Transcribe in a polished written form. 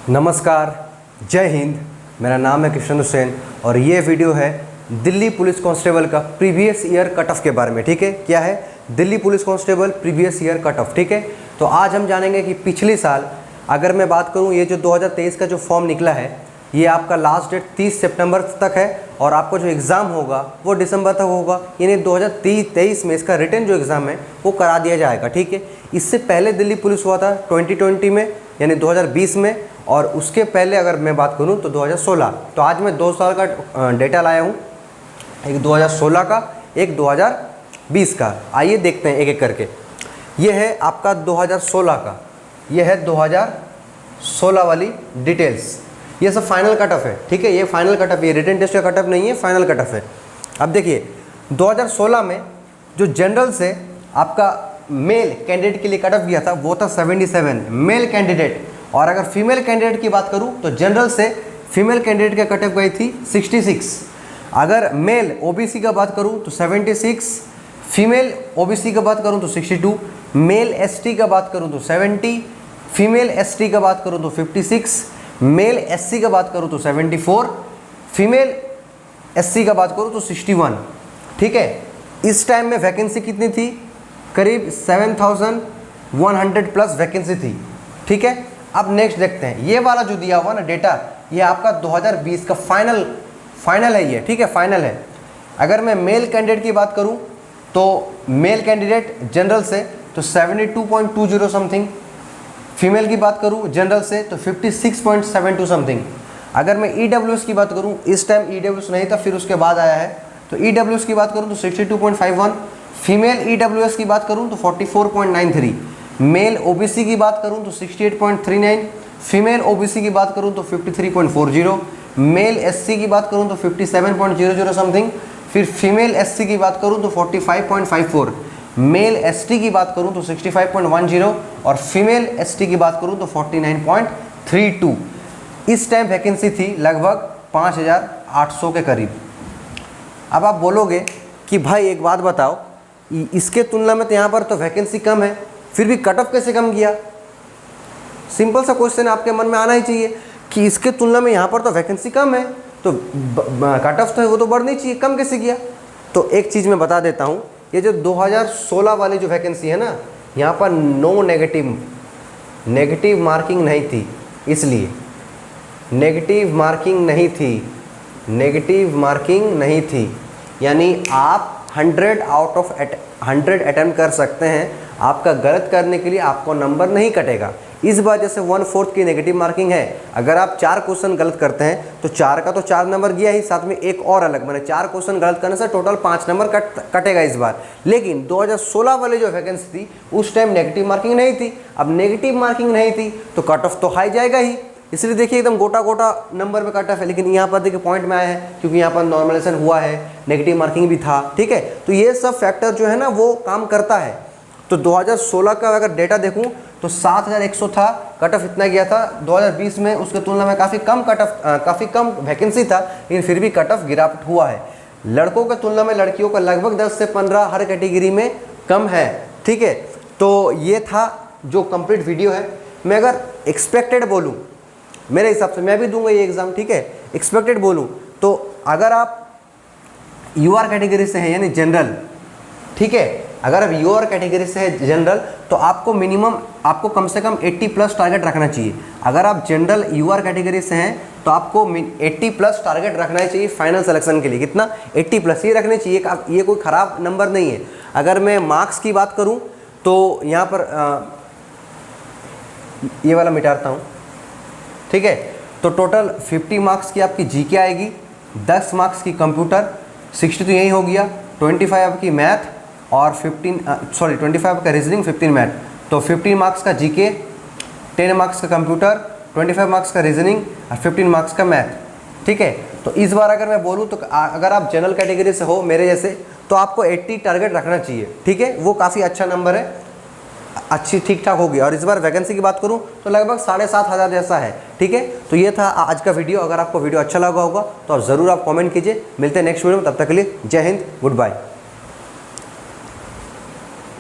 नमस्कार, जय हिंद। मेरा नाम है कृष्ण हुसैन और ये वीडियो है दिल्ली पुलिस कांस्टेबल का प्रीवियस ईयर कट ऑफ के बारे में। ठीक है, क्या है? Delhi police constable previous year cut off. ठीक है, तो आज हम जानेंगे कि पिछले साल अगर मैं बात करूं, ये जो 2023 का जो फॉर्म निकला है, ये आपका लास्ट डेट 30 सितंबर तक है और आपका जो एग्ज़ाम होगा वो दिसंबर तक होगा। यानी 2023 में इसका रिटन जो एग्ज़ाम है वो करा दिया जाएगा। ठीक है, इससे पहले दिल्ली पुलिस हुआ था 2020 में, यानी 2020 में, और उसके पहले अगर मैं बात करूं तो 2016। तो आज मैं 2 साल का डेटा लाया हूं, एक 2016 का, एक 2020 का। आइए देखते हैं एक एक करके। ये है आपका 2016 का, ये है 2016 वाली डिटेल्स। ये सब फाइनल कट ऑफ है। ठीक है, ये फाइनल कट ऑफ, ये रिटन टेस्ट का कट ऑफ नहीं है, फाइनल कट ऑफ है। अब देखिए 2016 में जो जनरल से आपका मेल कैंडिडेट के लिए कट ऑफ गया था वो था 77 मेल कैंडिडेट, और अगर फीमेल कैंडिडेट की बात करूं तो जनरल से फीमेल कैंडिडेट का कट ऑफ गई थी 66। अगर मेल ओबीसी का बात करूं तो 76, फीमेल ओबीसी का बात करूं तो 62, मेल एसटी का बात करूं तो 70, फीमेल एसटी का बात करूं तो 56, मेल एससी का बात करूं तो 74, फीमेल एससी का बात करूं तो 61। ठीक है, इस टाइम में वैकेंसी कितनी थी? करीब 7100 प्लस वैकेंसी थी। ठीक है, अब नेक्स्ट देखते हैं। ये वाला जो दिया हुआ ना डेटा, ये आपका 2020 का फाइनल है ये। ठीक है, फाइनल है। अगर मैं मेल कैंडिडेट की बात करूं तो मेल कैंडिडेट जनरल से तो 72.20 समथिंग, फीमेल की बात करूं जनरल से तो 56.72 समथिंग। अगर मैं ईडब्ल्यूएस की बात करूं, इस टाइम ईडब्ल्यूएस नहीं था, फिर उसके बाद आया है, तो ईडब्ल्यूएस की बात करूं तो 62.51, फीमेल ईडब्ल्यूएस की बात करूं तो 44.93, मेल ओबीसी की बात करूं तो 68.39, फीमेल ओबीसी की बात करूं तो 53.40, मेल एससी की बात करूं तो 57.00 समथिंग, फिर फीमेल एससी की बात करूं तो 45.54, मेल एसटी की बात करूं तो 65.10 और फीमेल एसटी की बात करूं तो 49.32। इस टाइम वैकेंसी थी लगभग 5800 के करीब। अब आप बोलोगे कि भाई एक बात बताओ, इसके तुलना में तो यहाँ पर तो वैकेंसी कम है, फिर भी कट ऑफ कैसे कम किया? सिंपल सा क्वेश्चन आपके मन में आना ही चाहिए कि इसके तुलना में यहाँ पर तो वैकेंसी कम है, तो कट ऑफ तो है वो तो बढ़नी चाहिए, कम कैसे किया? तो एक चीज़ मैं बता देता हूँ, ये जो 2016 वाली जो वैकेंसी है ना, यहाँ पर नो नेगेटिव मार्किंग नहीं थी, इसलिए नेगेटिव मार्किंग नहीं थी, यानी आप 100 आउट ऑफ 100 अटेम्प्ट कर सकते हैं। आपका गलत करने के लिए आपको नंबर नहीं कटेगा। इस बार जैसे 1/4 की नेगेटिव मार्किंग है, अगर आप 4 क्वेश्चन गलत करते हैं तो 4 का तो 4 नंबर गया ही, साथ में एक और अलग, मैंने 4 क्वेश्चन गलत करने से टोटल 5 नंबर कटेगा इस बार। लेकिन 2016 वाली जो वैकेंसी थी उस टाइम नेगेटिव मार्किंग नहीं थी। अब नेगेटिव मार्किंग नहीं थी तो कट ऑफ तो हाई जाएगा ही, इसलिए देखिए एकदम गोटा नंबर में कट ऑफ है। लेकिन यहाँ पर देखिए पॉइंट में आया है क्योंकि यहाँ पर नॉर्मलाइजेशन हुआ है, नेगेटिव मार्किंग भी था। ठीक है, तो ये सब फैक्टर जो है ना वो काम करता है। तो 2016 का अगर डेटा देखूं तो 7100 था, कट ऑफ इतना गया था। 2020 में उसके तुलना में काफ़ी कम वैकेंसी था, लेकिन फिर भी कट ऑफ गिरावट हुआ है। लड़कों के तुलना में लड़कियों का लगभग 10 से 15 हर कैटेगरी में कम है। ठीक है, तो ये था जो कंप्लीट वीडियो है। मैं अगर एक्सपेक्टेड बोलूँ, मेरे हिसाब से मैं भी दूंगा ये एग्ज़ाम। ठीक है, एक्सपेक्टेड बोलूँ तो अगर आप यूआर कैटेगरी से हैं यानी जनरल, ठीक है, अगर आप यूआर कैटेगरी से है जनरल तो आपको कम से कम 80 प्लस टारगेट रखना चाहिए। अगर आप जनरल यूआर कैटेगरी से हैं तो आपको 80 प्लस टारगेट रखना ही चाहिए फाइनल सिलेक्शन के लिए। कितना? 80 प्लस ये रखने चाहिए। ये कोई ख़राब नंबर नहीं है। अगर मैं मार्क्स की बात करूं तो यहाँ पर ये वाला मिटाता हूँ। ठीक है, तो टोटल 50 मार्क्स की आपकी जीके आएगी, 10 मार्क्स की कंप्यूटर, 60 तो यही हो गया, 25 आपकी मैथ और 25 का रीजनिंग, 15 मैथ। तो 15 मार्क्स का जीके, 10 मार्क्स का कंप्यूटर, 25 मार्क्स का रीजनिंग और 15 मार्क्स का मैथ। ठीक है, तो इस बार अगर मैं बोलूँ तो अगर आप जनरल कैटेगरी से हो मेरे जैसे तो आपको 80 टारगेट रखना चाहिए। ठीक है, वो काफ़ी अच्छा नंबर है, अच्छी ठीक ठाक होगी। और इस बार वैकेंसी की बात करूं तो लगभग 7500 जैसा है। ठीक है, तो ये था आज का वीडियो। अगर आपको वीडियो अच्छा लगा होगा तो आप ज़रूर कमेंट कीजिए। मिलते हैं नेक्स्ट वीडियो में, तब तक के लिए जय हिंद, गुड बाय।